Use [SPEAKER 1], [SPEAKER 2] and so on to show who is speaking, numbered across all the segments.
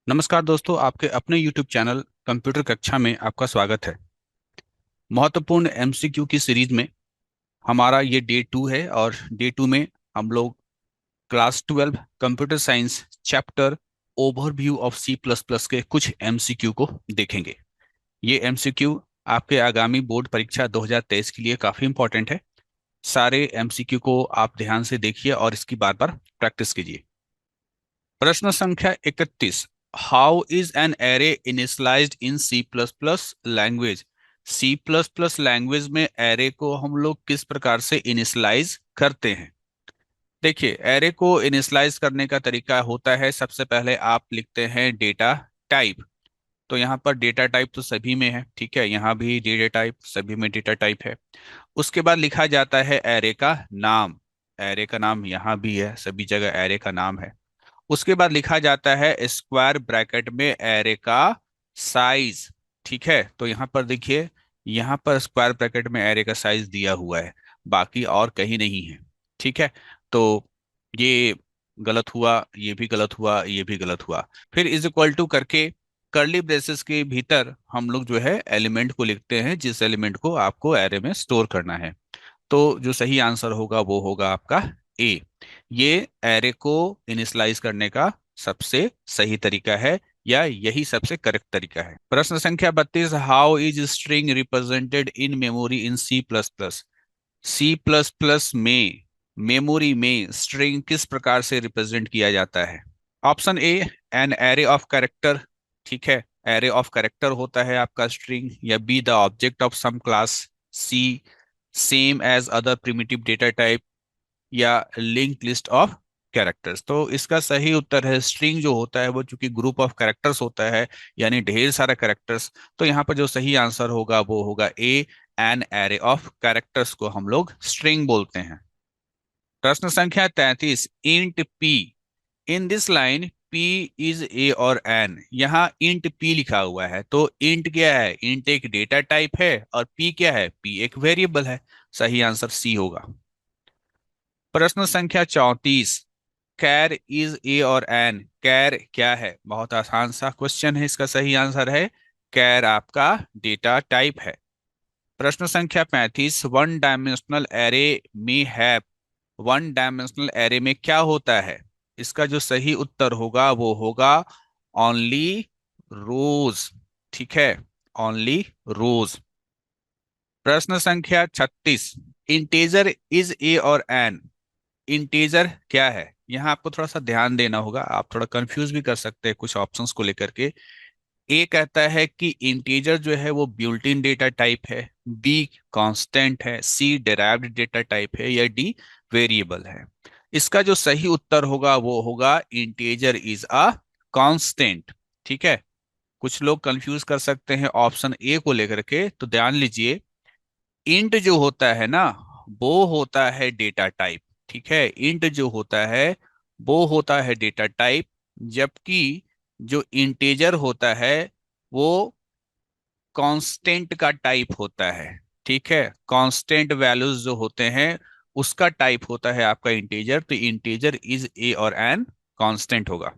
[SPEAKER 1] नमस्कार दोस्तों, आपके अपने YouTube चैनल कंप्यूटर कक्षा में आपका स्वागत है। महत्वपूर्ण MCQ की सीरीज में हमारा ये डे 2 है और डे 2 में हम लोग class 12 computer science chapter overview of C++ के कुछ MCQ को देखेंगे। ये MCQ आपके आगामी बोर्ड परीक्षा 2023 के लिए काफ़ी इंपॉर्टेंट है। सारे MCQ को आप ध्यान से देखिए और इसकी बार बार प्रैक्टिस कीजिए। प्रश्न संख्या 31। How is an array initialised in C++ language. C++ language में एरे को हम लोग किस प्रकार से इनिशियलाइज करते हैं। देखिए, एरे को इनिशियलाइज करने का तरीका होता है, सबसे पहले आप लिखते हैं डेटा टाइप। तो यहाँ पर डेटा टाइप तो सभी में है, ठीक है, यहाँ भी डेटा टाइप सभी में डेटा टाइप है। उसके बाद लिखा जाता है एरे का नाम। एरे का नाम यहाँ भी है, सभी जगह एरे का नाम है। उसके बाद लिखा जाता है स्क्वायर ब्रैकेट में एरे का साइज। ठीक है, तो यहाँ पर देखिए, यहाँ पर स्क्वायर ब्रैकेट में एरे का साइज दिया हुआ है, बाकी और कहीं नहीं है। ठीक है, तो ये गलत हुआ, ये भी गलत हुआ, ये भी गलत हुआ। फिर इज इक्वल टू करके कर्ली ब्रेसेस के भीतर हम लोग जो है एलिमेंट को लिखते हैं, जिस एलिमेंट को आपको एरे में स्टोर करना है। तो जो सही आंसर होगा वो होगा आपका ए। ये एरे को इनिशियलाइज करने का सबसे सही तरीका है, या यही सबसे करेक्ट तरीका है। प्रश्न संख्या 32। How is string represented in memory in C++। C++ में मेमोरी में स्ट्रिंग किस प्रकार से रिप्रेजेंट किया जाता है। Option A, an array of character. ठीक है, एरे ऑफ कैरेक्टर होता है आपका स्ट्रिंग। या B, the object of some class. C, same as other primitive data type. या लिंक लिस्ट ऑफ कैरेक्टर्स। तो इसका सही उत्तर है स्ट्रिंग जो होता है वो चूंकि ग्रुप ऑफ कैरेक्टर्स होता है, यानी ढेर सारा कैरेक्टर्स। तो यहाँ पर जो सही आंसर होगा वो होगा ए, एन एरे ऑफ कैरेक्टर्स को हम लोग स्ट्रिंग बोलते हैं। प्रश्न संख्या 33। Int P. In this line P is a और एन। यहाँ इंट पी लिखा हुआ है, तो इंट क्या है? इंट एक डेटा टाइप है और पी क्या है? पी एक वेरिएबल है। सही आंसर सी होगा। प्रश्न संख्या 34। कैर इज ए और एन। कैर क्या है? बहुत आसान सा क्वेश्चन है, इसका सही आंसर है कैर आपका डेटा टाइप है। प्रश्न संख्या 35। वन डायमेंशनल एरे में है। वन डायमेंशनल एरे में क्या होता है? इसका जो सही उत्तर होगा वो होगा ओनली रोज। ठीक है, ओनली रोज। प्रश्न संख्या 36। इंटीजर इज ए और एन। इंटीजर क्या है? यहाँ आपको थोड़ा सा ध्यान देना होगा, आप थोड़ा कंफ्यूज भी कर सकते हैं कुछ ऑप्शंस को लेकर के। ए कहता है कि इंटीजर जो है वो ब्यूल्ट इन डेटा टाइप है। बी कांस्टेंट है। सी डिराइव्ड डेटा टाइप है। या डी वेरिएबल है। इसका जो सही उत्तर होगा वो होगा इंटीजर इज अ कांस्टेंट। ठीक है, कुछ लोग कंफ्यूज कर सकते हैं ऑप्शन ए को लेकर के, तो ध्यान लीजिए। इंट जो होता है ना, वो होता है डेटा टाइप। ठीक है, इंट जो होता है वो होता है डेटा टाइप, जबकि जो इंटीजर होता है वो कांस्टेंट का टाइप होता है। ठीक है, कांस्टेंट वैल्यूज जो होते हैं उसका टाइप होता है आपका इंटीजर। तो इंटीजर इज ए और एन कांस्टेंट होगा।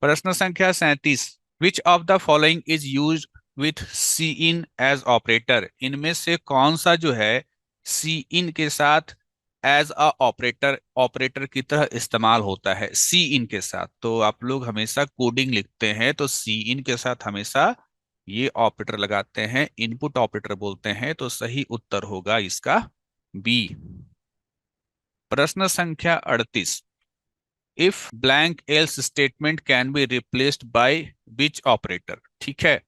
[SPEAKER 1] प्रश्न संख्या 37। Which of the following is use with C in as operator. इनमें से कौन सा जो है सी इन के साथ एज अ ऑपरेटर, ऑपरेटर की तरह इस्तेमाल होता है सी इन के साथ। तो आप लोग हमेशा कोडिंग लिखते हैं तो सी इन के साथ हमेशा ये ऑपरेटर लगाते हैं, इनपुट ऑपरेटर बोलते हैं। तो सही उत्तर होगा इसका बी। प्रश्न संख्या 38। If blank else statement can be replaced by which operator. ठीक है,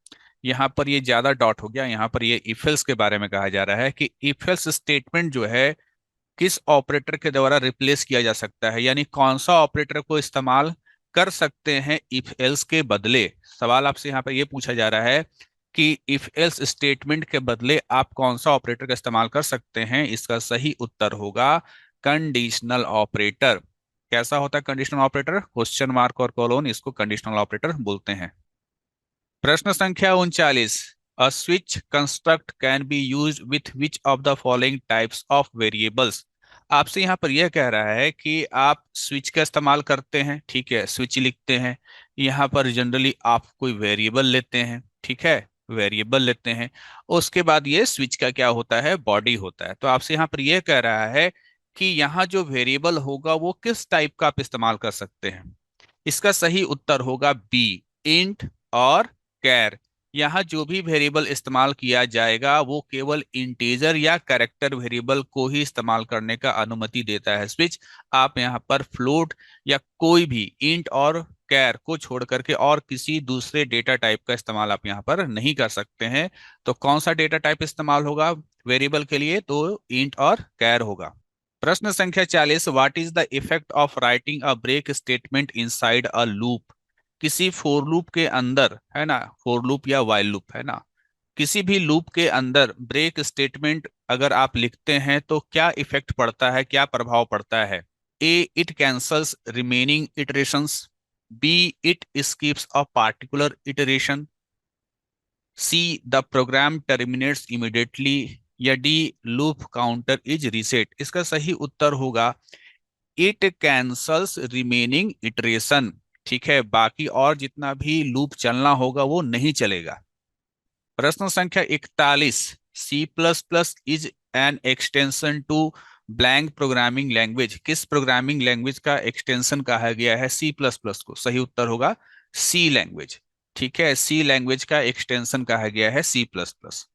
[SPEAKER 1] यहाँ पर ये ज्यादा डॉट हो गया, यहाँ पर ये इफ एल्स के बारे में कहा जा रहा है कि इफ एल्स स्टेटमेंट जो है किस ऑपरेटर के द्वारा रिप्लेस किया जा सकता है, यानी कौन सा ऑपरेटर को इस्तेमाल कर सकते हैं इफ एल्स के बदले। सवाल आपसे यहाँ पर यह पूछा जा रहा है कि इफ एल्स स्टेटमेंट के बदले आप कौन सा ऑपरेटर का इस्तेमाल कर सकते हैं। इसका सही उत्तर होगा कंडीशनल ऑपरेटर। कैसा होता है कंडीशनल ऑपरेटर? क्वेश्चन मार्क और कोलोन, इसको कंडीशनल ऑपरेटर बोलते हैं। प्रश्न संख्या 39। A switch construct can be use with which of the following types of variables. आपसे यहाँ पर यह कह रहा है कि आप स्विच का इस्तेमाल करते हैं, ठीक है, स्विच लिखते हैं, यहाँ पर जनरली आप कोई वेरिएबल लेते हैं, ठीक है, वेरिएबल लेते हैं। उसके बाद ये स्विच का क्या होता है, बॉडी होता है। तो आपसे यहाँ पर यह कह रहा है कि यहाँ जो वेरिएबल होगा वो किस टाइप का आप इस्तेमाल कर सकते हैं। इसका सही उत्तर होगा बी, इंट और कैर। यहाँ जो भी वेरिएबल इस्तेमाल किया जाएगा वो केवल इंटीजर या कैरेक्टर वेरिएबल को ही इस्तेमाल करने का अनुमति देता है स्विच। आप यहाँ पर फ्लोट या कोई भी इंट और कैर को छोड़ करके और किसी दूसरे डेटा टाइप का इस्तेमाल आप यहाँ पर नहीं कर सकते हैं। तो कौन सा डेटा टाइप इस्तेमाल होगा वेरिएबल के लिए, तो इंट और कैर होगा। प्रश्न संख्या 40, what is the effect of writing a break statement inside a loop. किसी फोर लूप के अंदर, है ना, फोर लूप या वाइल लूप, है ना, किसी भी लूप के अंदर ब्रेक स्टेटमेंट अगर आप लिखते हैं तो क्या इफेक्ट पड़ता है, क्या प्रभाव पड़ता है। A, it cancels remaining iterations. B, it skips a particular iteration. C, the program terminates immediately. या D, loop counter is reset. इसका सही उत्तर होगा इट कैंसल्स रिमेनिंग इटरेशन। ठीक है, बाकी और जितना भी लूप चलना होगा वो नहीं चलेगा। प्रश्न संख्या 41, C plus plus is an extension to blank programming language. किस प्रोग्रामिंग लैंग्वेज का एक्सटेंशन कहा गया है सी प्लस प्लस को। सही उत्तर होगा सी लैंग्वेज। ठीक है, सी लैंग्वेज का एक्सटेंशन कहा गया है सी प्लस प्लस।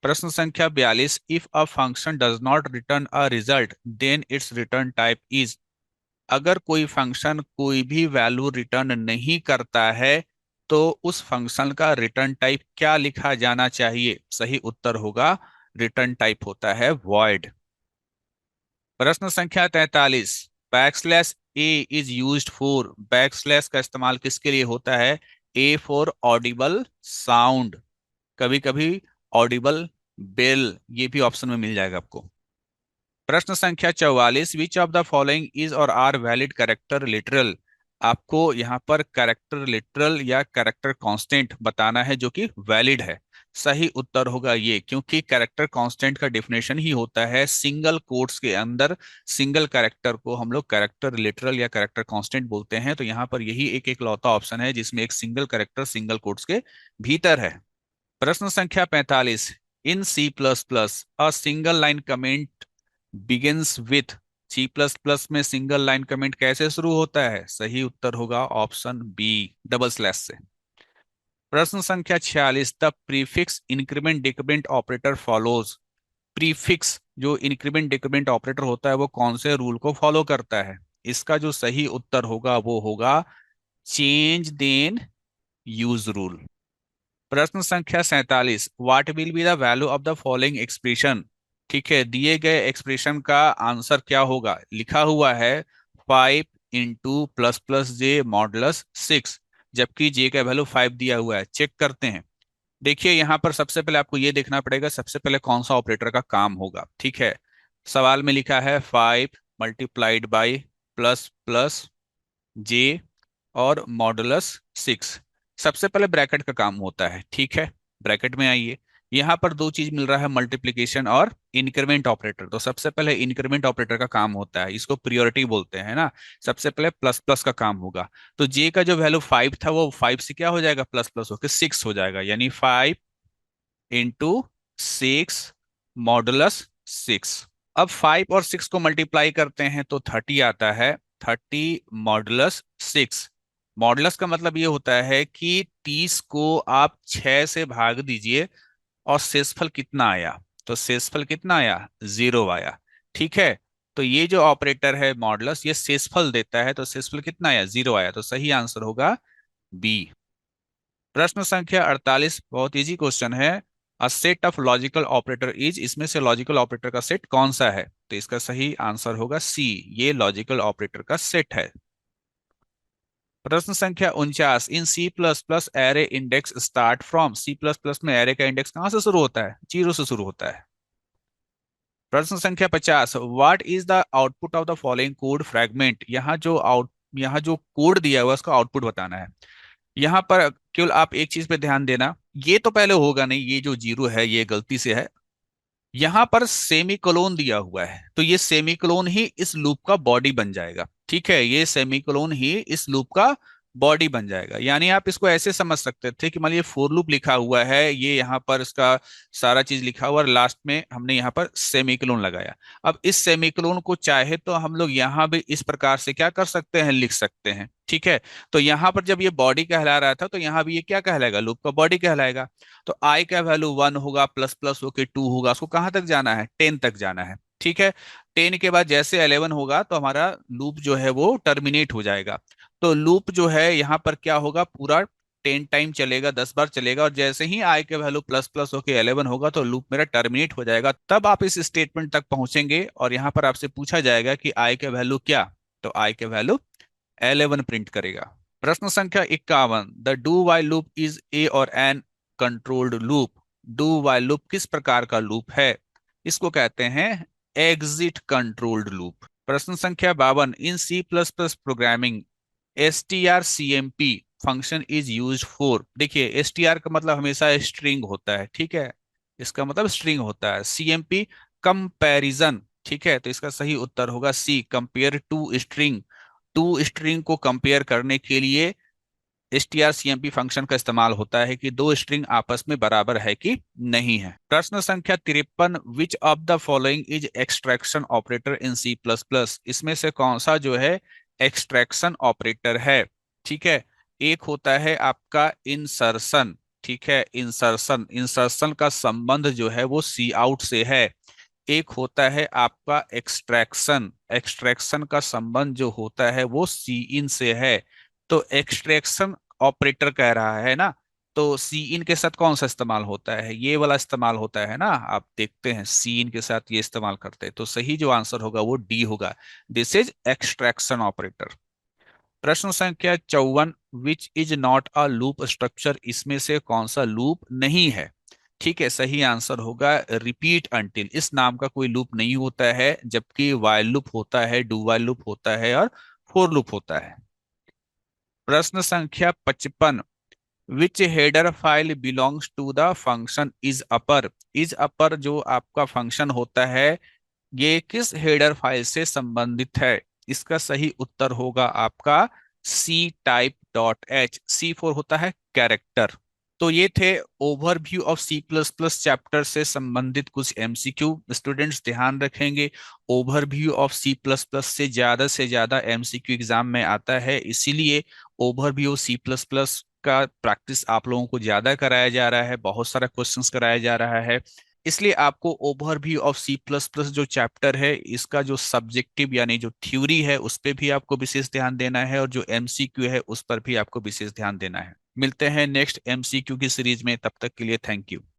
[SPEAKER 1] प्रश्न संख्या 42, if a function does not return a result then its return type is. अगर कोई फंक्शन कोई भी वैल्यू रिटर्न नहीं करता है तो उस फंक्शन का रिटर्न टाइप क्या लिखा जाना चाहिए। सही उत्तर होगा रिटर्न टाइप होता है वॉइड। प्रश्न संख्या 43, backslash A is used for. Backslash का इस्तेमाल किसके लिए होता है। ए फॉर ऑडिबल साउंड, कभी कभी ऑडिबल बेल, ये भी ऑप्शन में मिल जाएगा आपको। प्रश्न संख्या 44, विच ऑफ द फॉलोइंग इज और आर वैलिड कैरेक्टर लिटरल। आपको यहाँ पर कैरेक्टर लिटरल या कैरेक्टर कांस्टेंट बताना है जो कि वैलिड है। सही उत्तर होगा ये, क्योंकि कैरेक्टर कांस्टेंट का डेफिनेशन ही होता है सिंगल कोट्स के अंदर सिंगल कैरेक्टर को हम लोग कैरेक्टर लिटरल या कैरेक्टर कांस्टेंट बोलते हैं। तो यहाँ पर यही एक एक लौता ऑप्शन है जिसमें एक सिंगल कैरेक्टर सिंगल कोट्स के भीतर है। प्रश्न संख्या 45, in C plus plus a single line comment begins with. C plus plus में सिंगल लाइन कमेंट कैसे शुरू होता है। सही उत्तर होगा ऑप्शन बी, डबल स्लैश से। प्रश्न संख्या 46, the prefix increment decrement operator follows. Prefix जो इंक्रीमेंट डिक्रीमेंट ऑपरेटर होता है वो कौन से रूल को फॉलो करता है। इसका जो सही उत्तर होगा वो होगा चेंज देन यूज रूल। प्रश्न संख्या 47, what will be the value of the following expression. ठीक है, दिए गए एक्सप्रेशन का आंसर क्या होगा। लिखा हुआ है 5 × ++j मॉडुलस 6, जबकि j का वैल्यू 5 दिया हुआ है। चेक करते हैं। देखिए यहाँ पर सबसे पहले आपको ये देखना पड़ेगा सबसे पहले कौन सा ऑपरेटर का काम होगा। ठीक है, सवाल में लिखा है 5 × ++j और मॉडुलस 6। सबसे पहले ब्रैकेट का काम होता है। ठीक है, ब्रैकेट में आइए, यहाँ पर दो चीज मिल रहा है, मल्टीप्लिकेशन और इंक्रीमेंट ऑपरेटर। तो सबसे पहले इंक्रीमेंट ऑपरेटर का काम होता है, इसको प्रियोरिटी बोलते हैं ना। सबसे पहले प्लस प्लस का काम होगा। तो जे का जो वैल्यू 5 था वो 5 से क्या हो जाएगा, प्लस प्लस होकर 6 हो जाएगा, यानी 5 × 6 मॉडुलस 6। अब 5 और 6 को मल्टीप्लाई करते हैं तो 30 आता है। 30 मॉडुलस 6। मॉडुलस का मतलब ये होता है कि 30 को आप 6 से भाग दीजिए और शेषफल कितना आया। तो शेषफल कितना आया, 0 आया। ठीक है, तो ये जो ऑपरेटर है मॉडुलस ये शेषफल देता है, तो शेषफल कितना आया, 0 आया। तो सही आंसर होगा बी। प्रश्न संख्या 48, बहुत इजी क्वेश्चन है। A set of logical operator is. इसमें से लॉजिकल ऑपरेटर का सेट कौन सा है। तो इसका सही आंसर होगा सी, ये लॉजिकल ऑपरेटर का सेट है। प्रश्न संख्या 49, in C plus plus array index start from. C plus plus में एरे का इंडेक्स कहां से शुरू होता है, 0 से शुरू होता है। प्रश्न संख्या 50, what is the output of the following code fragment. यहाँ जो कोड दिया हुआ है उसका आउटपुट बताना है। यहाँ पर केवल आप एक चीज पे ध्यान देना, ये तो पहले होगा नहीं, ये जो 0 है ये गलती से है। यहाँ पर सेमीकोलोन दिया हुआ है तो ये सेमीकोलोन ही इस लूप का बॉडी बन जाएगा। ठीक है, ये सेमीकोलोन ही इस लूप का बॉडी बन जाएगा। यानी आप इसको ऐसे समझ सकते थे कि मान लीजिए फोर लूप लिखा हुआ है, ये यहाँ पर इसका सारा चीज लिखा हुआ है, लास्ट में हमने यहाँ पर सेमीकोलन लगाया। अब इस सेमीकोलन को चाहे तो हम लोग यहाँ भी इस प्रकार से क्या कर सकते हैं, लिख सकते हैं। ठीक है। तो यहाँ पर जब ये बॉडी कहला रहा था, तो यहाँ भी ये क्या कहलाएगा, लूप का बॉडी कहलाएगा। तो आई का वैल्यू 1 होगा, प्लस प्लस होके 2 होगा, उसको कहाँ तक जाना है, 10 तक जाना है। ठीक है। 10 के बाद जैसे 11 होगा तो हमारा लूप जो है वो टर्मिनेट हो जाएगा। तो लूप जो है यहाँ पर क्या होगा, पूरा 10 टाइम चलेगा, 10 बार चलेगा, और जैसे ही आई के वैल्यू प्लस प्लस होके 11 होगा तो लूप मेरा टर्मिनेट हो जाएगा। तब आप इस स्टेटमेंट तक पहुंचेंगे और यहाँ पर आपसे पूछा जाएगा कि आई के वैल्यू क्या, तो आई के वैल्यू 11 प्रिंट करेगा। प्रश्न संख्या 51, the do while loop is a और an controlled loop. Do while loop किस प्रकार का लूप है, इसको कहते हैं एग्जिट कंट्रोल्ड लूप। प्रश्न संख्या 52, in C plus plus programming strcmp function is use for. देखिए str का मतलब हमेशा स्ट्रिंग होता है, ठीक है, इसका मतलब स्ट्रिंग होता है। cmp कंपैरिजन, ठीक है, तो इसका सही उत्तर होगा C, compare two string. Two string को कंपेयर करने के लिए strcmp फंक्शन का इस्तेमाल होता है कि दो स्ट्रिंग आपस में बराबर है कि नहीं है। प्रश्न संख्या 53, which of the following is extraction operator in C plus plus. इसमें से कौन सा जो है एक्सट्रैक्शन ऑपरेटर है। ठीक है। एक होता है आपका इंसर्शन, ठीक है, इंसर्शन, इंसर्शन का संबंध जो है वो सी आउट से है। एक होता है आपका एक्सट्रैक्शन, एक्सट्रैक्शन का संबंध जो होता है वो सी इन से है। तो एक्सट्रैक्शन ऑपरेटर कह रहा है ना, तो सी इन के साथ कौन सा इस्तेमाल होता है, ये वाला इस्तेमाल होता है ना, आप देखते हैं सी इन के साथ ये इस्तेमाल करते हैं। तो सही जो आंसर होगा वो डी होगा, दिस इज एक्सट्रैक्शन ऑपरेटर। प्रश्न संख्या 54, which is not a loop structure. इसमें से कौन सा लूप नहीं है। ठीक है, सही आंसर होगा रिपीट अंटिल। इस नाम का कोई लूप नहीं होता है, जबकि वाइल लूप होता है, डू वाइल लूप होता है और फोर लूप होता है। प्रश्न संख्या 55, which header file belongs to the function is upper. Is upper जो आपका फंक्शन होता है, ये किस हेडर फाइल से संबंधित है। इसका सही उत्तर होगा आपका C type dot H. C for होता है कैरेक्टर। तो ये थे overview of C plus plus chapter से संबंधित कुछ एमसीक्यू। स्टूडेंट्स ध्यान रखेंगे, overview of C plus plus से ज्यादा एमसीक्यू एग्जाम में आता है, इसीलिए ओवरव्यू सी प्लस प्लस का प्रैक्टिस आप लोगों को ज्यादा कराया जा रहा है, बहुत सारा क्वेश्चंस कराया जा रहा है। इसलिए आपको overview of C plus plus जो चैप्टर है, इसका जो सब्जेक्टिव यानी जो थ्योरी है उस पर भी आपको विशेष ध्यान देना है, और जो एमसीक्यू है उस पर भी आपको विशेष ध्यान देना है। मिलते हैं नेक्स्ट एमसीक्यू की सीरीज में, तब तक के लिए थैंक यू।